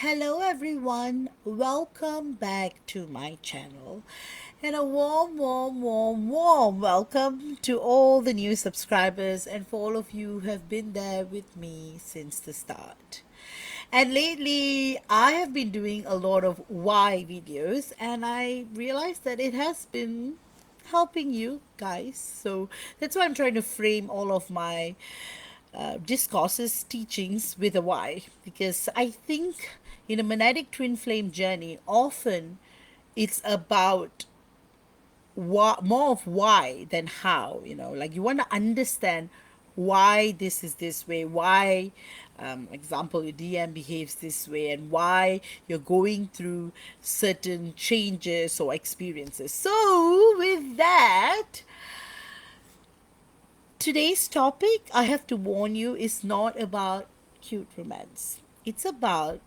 Hello, everyone. Welcome back to my channel. And a warm welcome to all the new subscribers and for all of you who have been there with me since the start. And lately, I have been doing a lot of why videos, and I realized that it has been helping you guys. So that's why I'm trying to frame all of my discourses, teachings with a why, because I think in a monadic twin flame journey, often it's about more of why than how. Like you want to understand why this is this way, why example your DM behaves this way, and why you're going through certain changes or experiences. So with that, today's topic, I have to warn you, is not about cute romance. It's about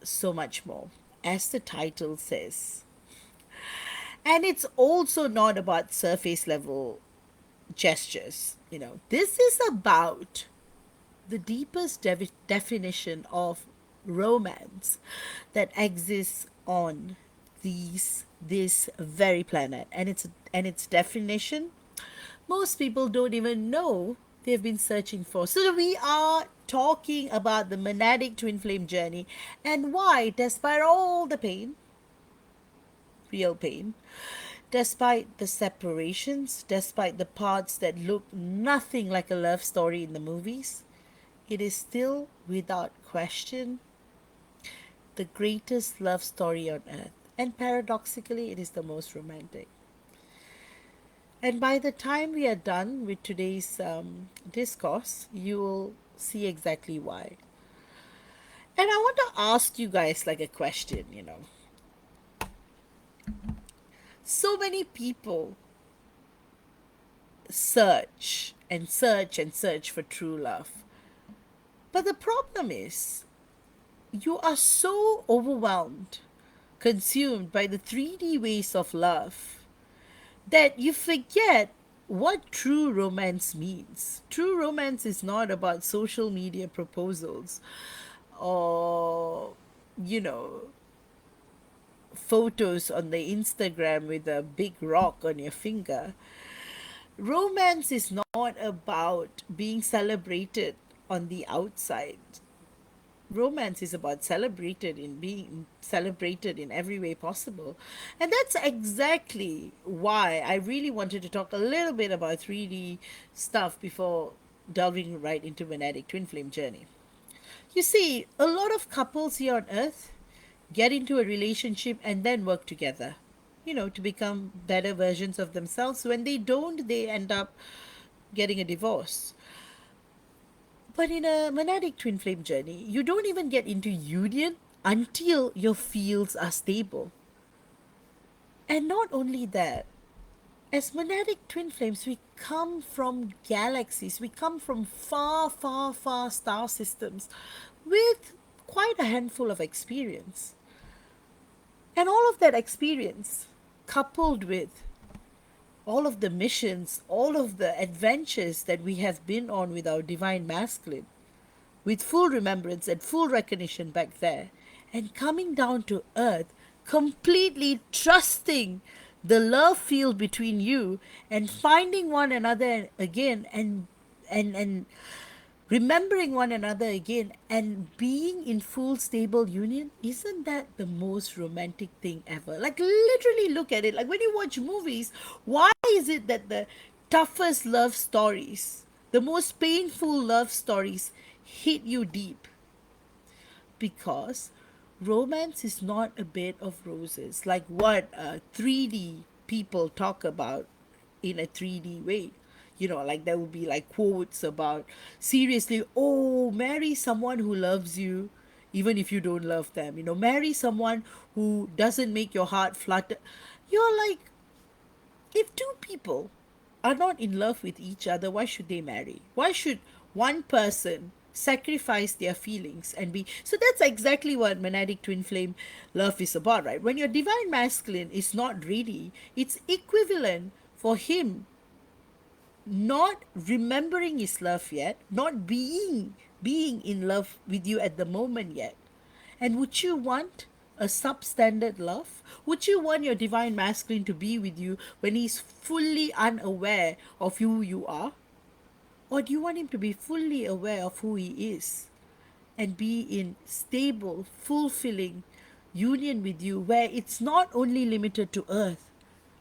so much more, as the title says. And it's also not about surface level gestures. This is about the deepest definition of romance that exists on this very planet, and its definition most people don't even know they've been searching for. So we are talking about the monadic twin flame journey and why, despite all the pain, real pain, despite the separations, despite the parts that look nothing like a love story in the movies, it is still, without question, the greatest love story on earth. And paradoxically, it is the most romantic. And by the time we are done with today's discourse, you will see exactly why. And I want to ask you guys like a question. So many people search and search and search for true love. But the problem is, you are so overwhelmed, consumed by the 3D ways of love, that you forget what true romance means. True romance is not about social media proposals or, you know, photos on the Instagram with a big rock on your finger. Romance is not about being celebrated on the outside. Romance is about celebrated in being celebrated in every way possible. And that's exactly why I really wanted to talk a little bit about 3D stuff before delving right into Monadic Twin Flame journey. You see, a lot of couples here on earth get into a relationship and then work together, to become better versions of themselves. When they don't, they end up getting a divorce. But in a monadic twin flame journey, you don't even get into union until your fields are stable. And not only that, as monadic twin flames, we come from galaxies, we come from far star systems with quite a handful of experience. And all of that experience, coupled with all of the missions, all of the adventures that we have been on with our divine masculine, with full remembrance and full recognition back there, and coming down to earth, completely trusting the love field between you and finding one another again and remembering one another again and being in full stable union. Isn't that the most romantic thing ever? Like, literally look at it. Like, when you watch movies, why is it that the toughest love stories, the most painful love stories, hit you deep? Because romance is not a bed of roses like what 3D people talk about in a 3D way. Like there will be like quotes about, seriously, oh, marry someone who loves you even if you don't love them. Marry someone who doesn't make your heart flutter. You're like, if two people are not in love with each other, why should they marry? Why should one person sacrifice their feelings and be? So that's exactly what monadic twin flame love is about, right? When your divine masculine is not ready, it's equivalent for him not remembering his love yet, not being being in love with you at the moment yet. And would you want a substandard love? Would you want your divine masculine to be with you when he's fully unaware of who you are? Or do you want him to be fully aware of who he is and be in stable, fulfilling union with you where it's not only limited to earth,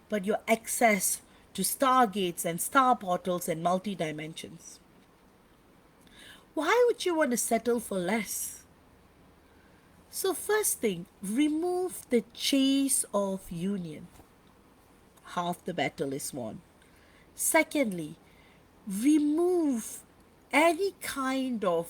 but your access to stargates and star portals and multi dimensions? Why would you want to settle for less? So, first thing, remove the chase of union. Half the battle is won. Secondly, remove any kind of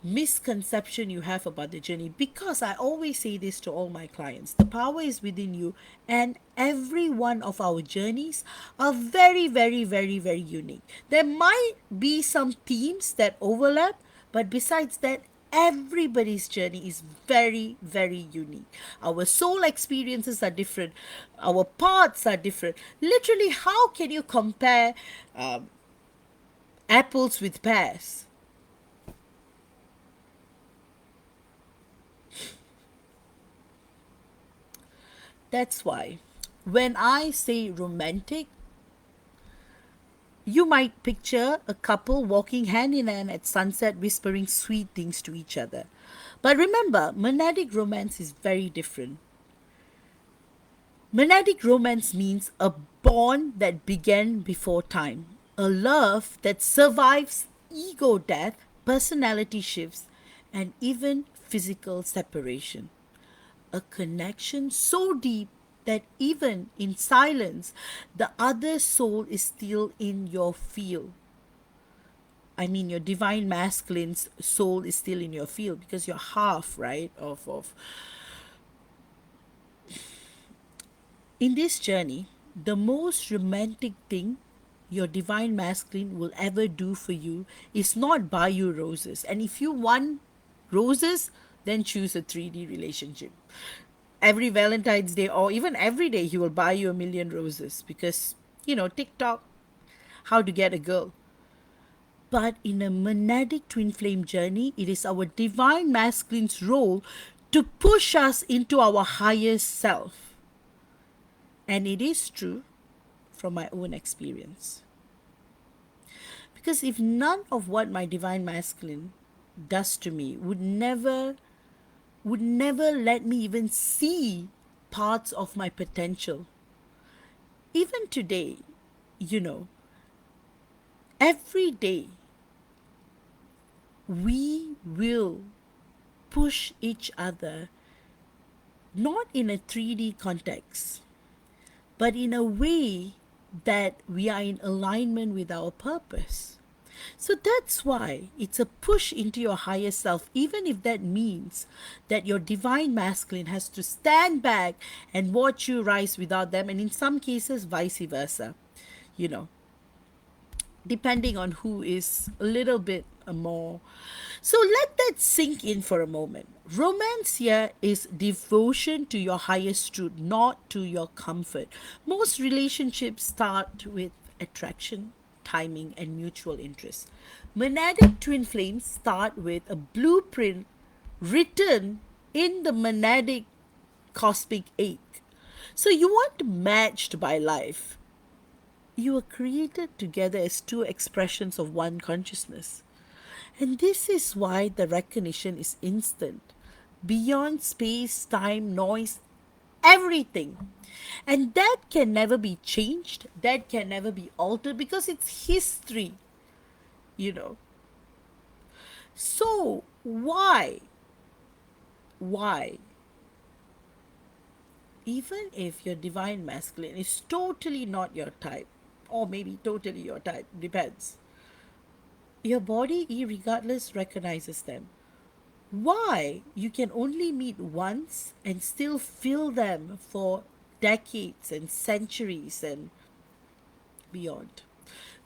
misconception you have about the journey, because I always say this to all my clients: the power is within you, and every one of our journeys are very, very, very, very unique. There might be some themes that overlap, but besides that, everybody's journey is very, very unique. Our soul experiences are different, our paths are different. Literally, how can you compare apples with pears? That's why when I say romantic, you might picture a couple walking hand in hand at sunset, whispering sweet things to each other. But remember, monadic romance is very different. Monadic romance means a bond that began before time, a love that survives ego death, personality shifts, and even physical separation. A connection so deep that even in silence, the other soul is still in your field. I mean, your divine masculine's soul is still in your field because you're half, right? Of In this journey, the most romantic thing your divine masculine will ever do for you is not buy you roses. And if you want roses, then choose a 3D relationship. Every Valentine's Day or even every day, he will buy you a million roses because, TikTok, how to get a girl. But in a monadic twin flame journey, it is our divine masculine's role to push us into our highest self. And it is true from my own experience. Because if none of what my divine masculine does to me would never let me even see parts of my potential. Even today, you know, every day we will push each other, not in a 3D context, but in a way that we are in alignment with our purpose. So that's why it's a push into your higher self, even if that means that your divine masculine has to stand back and watch you rise without them, and in some cases, vice versa, you know, depending on who is a little bit more. So let that sink in for a moment. Romance here is devotion to your highest truth, not to your comfort. Most relationships start with attraction, timing, and mutual interest. Monadic twin flames start with a blueprint written in the monadic cosmic egg. So you weren't matched by life. You were created together as two expressions of one consciousness. And this is why the recognition is instant, beyond space, time, noise, everything. And that can never be changed, that can never be altered because it's history, you know. So, why? Why? Even if your divine masculine is totally not your type, or maybe totally your type, depends. Your body, irregardless, recognizes them. Why you can only meet once and still feel them for decades and centuries and beyond?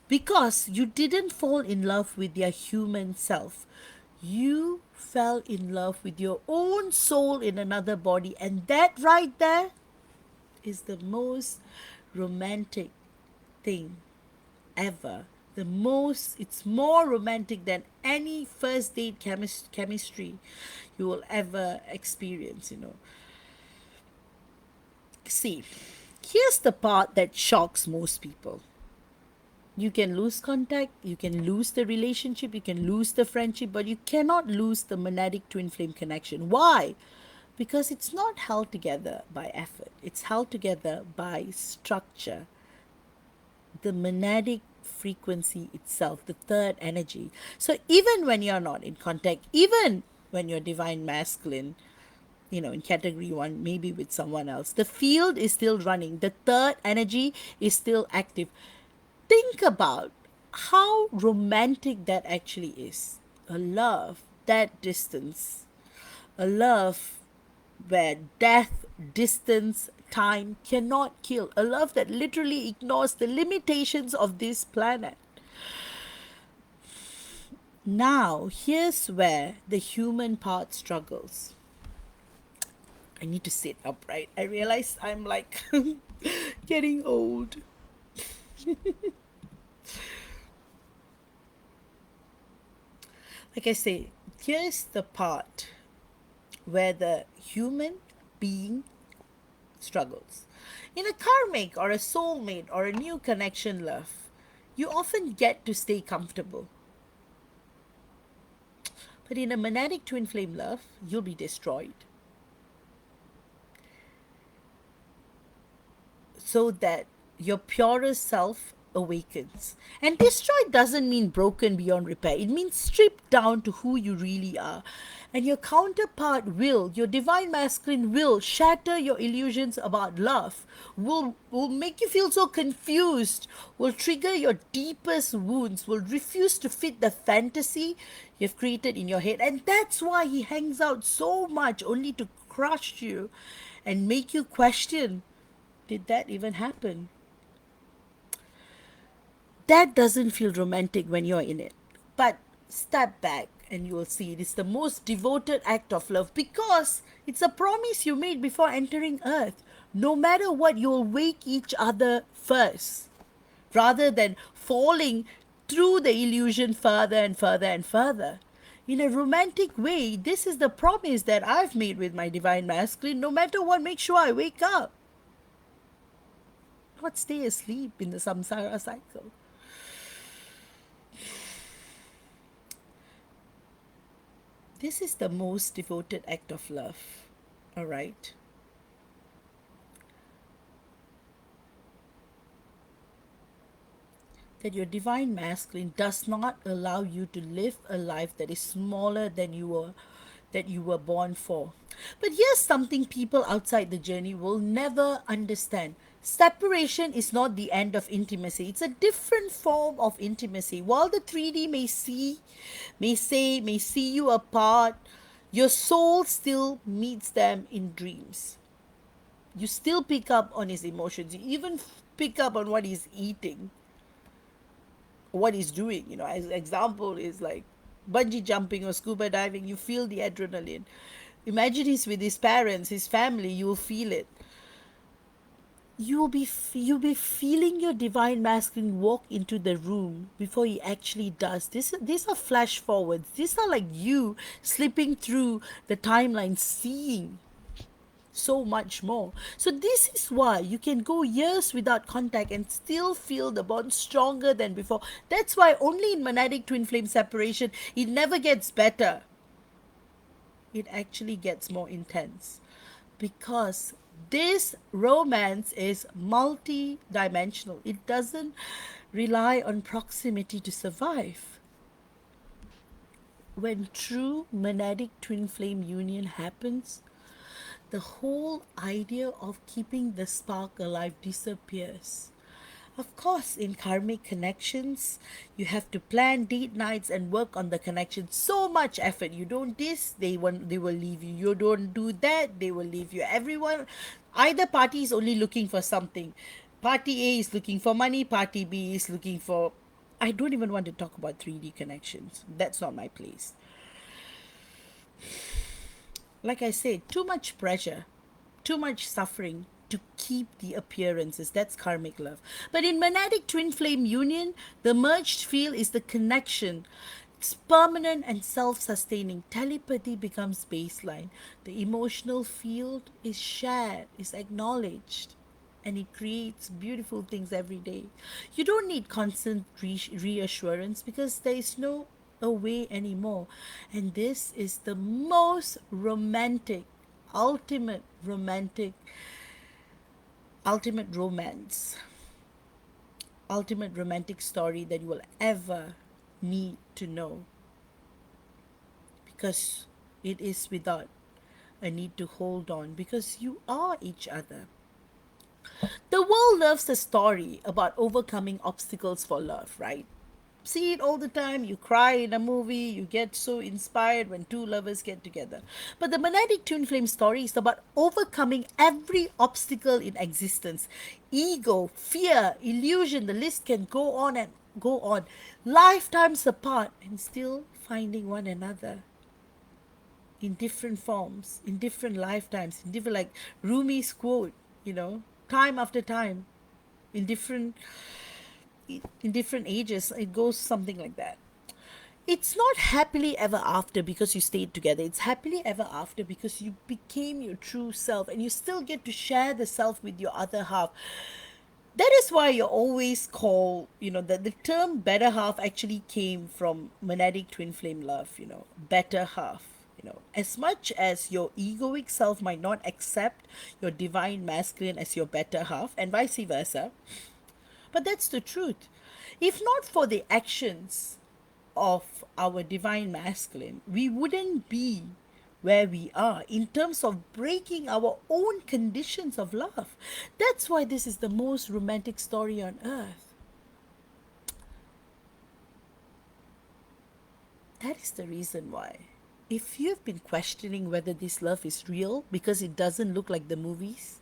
Because you didn't fall in love with their human self. You fell in love with your own soul in another body, and that right there is the most romantic thing ever It's more romantic than any first date chemistry you will ever experience, you know. See, here's the part that shocks most people. You can lose contact, you can lose the relationship, you can lose the friendship, but you cannot lose the monadic twin flame connection. Why? Because it's not held together by effort, it's held together by structure, the monadic frequency itself, the third energy. So even when you're not in contact, even when you're divine masculine, you know, in category one, maybe with someone else, the field is still running, the third energy is still active. Think about how romantic that actually is. A love that distance, a love where death, distance, time cannot kill, a love that literally ignores the limitations of this planet. Now, here's where the human part struggles. I need to sit upright. I realize I'm like getting old. Like I say, here's the part where the human being struggles. In a karmic or a soulmate or a new connection love, you often get to stay comfortable. But in a monadic twin flame love, you'll be destroyed. So that your purest self awakens. And destroyed doesn't mean broken beyond repair, it means stripped down to who you really are. And your counterpart will, your divine masculine will shatter your illusions about love, will make you feel so confused, will trigger your deepest wounds, will refuse to fit the fantasy you've created in your head. And that's why he hangs out so much, only to crush you and make you question, did that even happen? That doesn't feel romantic when you're in it. But step back and you will see it is the most devoted act of love, because it's a promise you made before entering earth. No matter what, you'll wake each other first, rather than falling through the illusion further and further and further. In a romantic way, this is the promise that I've made with my divine masculine. No matter what, make sure I wake up, not stay asleep in the samsara cycle. This is the most devoted act of love, all right? That your divine masculine does not allow you to live a life that is smaller than you were born for. But here's something people outside the journey will never understand. Separation is not the end of intimacy. It's a different form of intimacy. While the 3D may see you apart, your soul still meets them in dreams. You still pick up on his emotions. You even pick up on what he's eating, what he's doing. You know, as example is like bungee jumping or scuba diving. You feel the adrenaline. Imagine he's with his parents, his family. You will feel it. You'll be feeling your divine masculine walk into the room before he actually does. These are flash forwards. These are like you slipping through the timeline, seeing so much more. So this is why you can go years without contact and still feel the bond stronger than before. That's why only in monadic twin flame separation it never gets better. It actually gets more intense, because this romance is multi-dimensional. It doesn't rely on proximity to survive. When true monadic twin flame union happens, the whole idea of keeping the spark alive disappears. Of course, in karmic connections, you have to plan date nights and work on the connection. So much effort. You don't this, they will leave you. You don't do that, they will leave you. Everyone, either party is only looking for something. Party A is looking for money. Party B is looking for. I don't even want to talk about 3D connections. That's not my place. Like I said, too much pressure, too much suffering to keep the appearances. That's karmic love. But in monadic twin flame union, the merged feel is the connection. It's permanent and self sustaining. Telepathy becomes baseline. The emotional field is shared, is acknowledged, and it creates beautiful things every day. You don't need constant reassurance because there is no away anymore. And this is the most romantic, ultimate romantic, ultimate romance, ultimate romantic story that you will ever need to know, because it is without a need to hold on, because you are each other. The world loves a story about overcoming obstacles for love, right? See it all the time. You cry in a movie, you get so inspired when two lovers get together. But the Monadic Twin Flame story is about overcoming every obstacle in existence: ego, fear, illusion. The list can go on and go on, lifetimes apart, and still finding one another in different forms, in different lifetimes, in different, like Rumi's quote, time after time, in different in different ages. It goes something like that. It's not happily ever after because you stayed together. It's happily ever after because you became your true self and you still get to share the self with your other half. That is why you're always called, that the term better half actually came from monadic twin flame love, better half. As much as your egoic self might not accept your divine masculine as your better half, and vice versa, but that's the truth. If not for the actions of our divine masculine, we wouldn't be where we are in terms of breaking our own conditions of love. That's why this is the most romantic story on earth. That is the reason why. If you've been questioning whether this love is real because it doesn't look like the movies,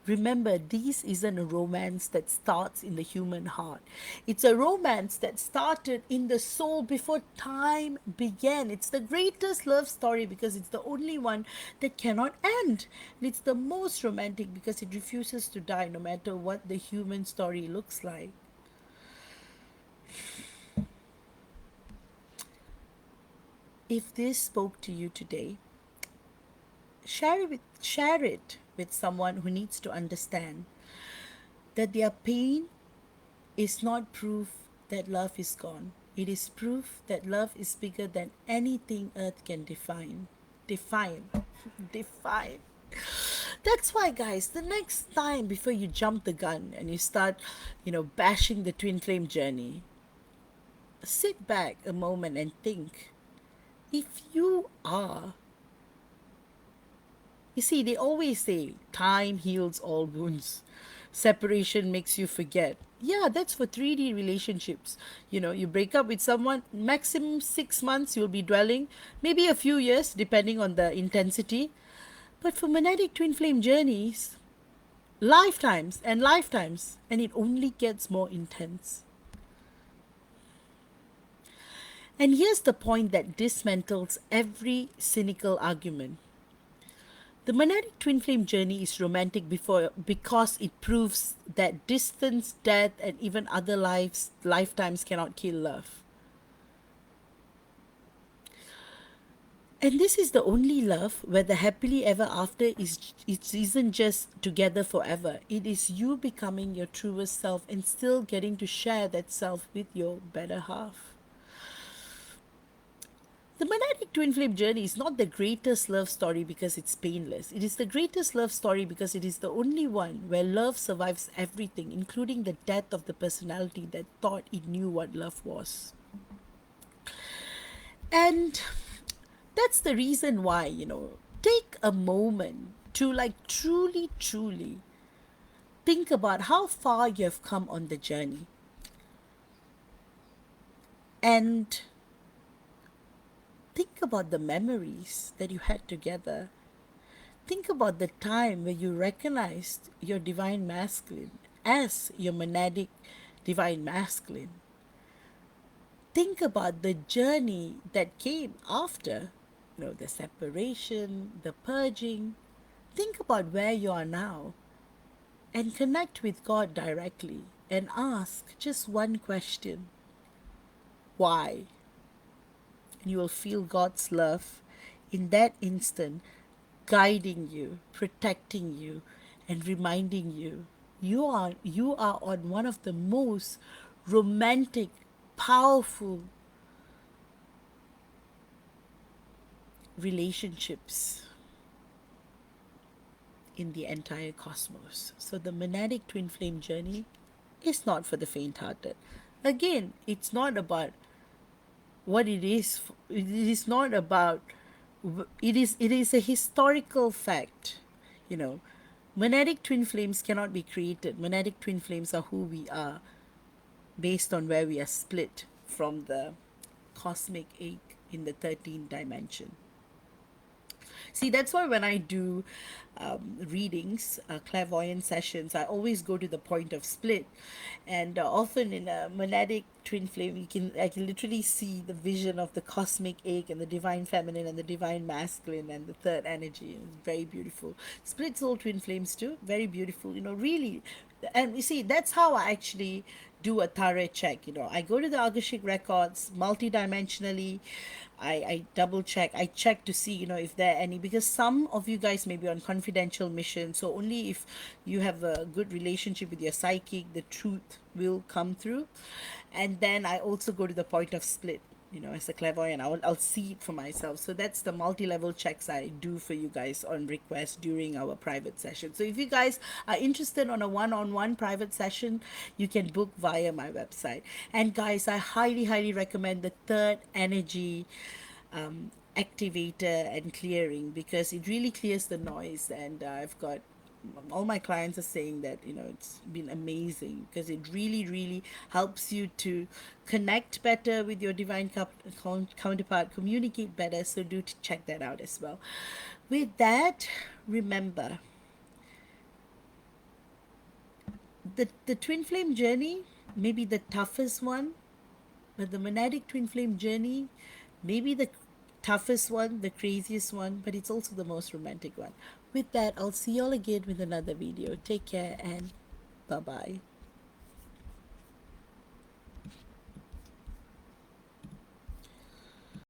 remember, this isn't a romance that starts in the human heart. It's a romance that started in the soul before time began. It's the greatest love story because it's the only one that cannot end. And it's the most romantic because it refuses to die no matter what the human story looks like. If this spoke to you today, share it with someone who needs to understand that their pain is not proof that love is gone. It is proof that love is bigger than anything earth can define. Define. Define. That's why, guys, the next time before you jump the gun and you start, bashing the twin flame journey, sit back a moment and think, if you are, you see, they always say time heals all wounds. Separation makes you forget. Yeah, that's for 3D relationships. You break up with someone, maximum 6 months you'll be dwelling, maybe a few years depending on the intensity. But for monadic twin flame journeys, lifetimes and lifetimes, and it only gets more intense. And here's the point that dismantles every cynical argument. The monadic twin flame journey is romantic because it proves that distance, death, and even other lifetimes cannot kill love. And this is the only love where the happily ever after it isn't just together forever. It is you becoming your truest self and still getting to share that self with your better half. The Monadic Twin Flame journey is not the greatest love story because it's painless. It is the greatest love story because it is the only one where love survives everything, including the death of the personality that thought it knew what love was. And that's the reason why, take a moment to truly, truly think about how far you have come on the journey. And think about the memories that you had together. Think about the time where you recognized your divine masculine as your monadic divine masculine. Think about the journey that came after, the separation, the purging. Think about where you are now. and connect with God directly and ask just one question: why? And you will feel God's love in that instant, guiding you, protecting you, and reminding you you are on one of the most romantic, powerful relationships in the entire cosmos. So the monadic twin flame journey is not for the faint hearted. Again, it's not about what it is. It is not about, it is a historical fact. You know, monadic twin flames cannot be created. Monadic twin flames are who we are based on where we are split from the cosmic egg in the 13th dimension. See, that's why when I do readings, clairvoyant sessions, I always go to the point of split. And often in a monadic twin flame, I can literally see the vision of the cosmic egg and the divine feminine and the divine masculine and the third energy. It's very beautiful. Split soul twin flames too, very beautiful. You know, really. And you see, that's how I actually do a thorough check. You know, I go to the Akashic records multidimensionally. I double check. I check to see, you know, if there are any, because some of you guys may be on confidential mission. So only if you have a good relationship with your psychic, the truth will come through. And then I also go to the point of split. You know, as a clairvoyant, I'll see it for myself. So that's the multi-level checks I do for you guys on request during our private session. So if you guys are interested on a one-on-one private session, you can book via my website. And guys, I highly, highly recommend the third energy activator and clearing, because it really clears the noise. And I've got all my clients are saying that, you know, it's been amazing because it really, really helps you to connect better with your divine counterpart, communicate better. So do check that out as well. With that, remember, the twin flame journey may be the toughest one, but the monadic twin flame journey may be the toughest one, the craziest one, but it's also the most romantic one. With that, I'll see you all again with another video. Take care and bye bye.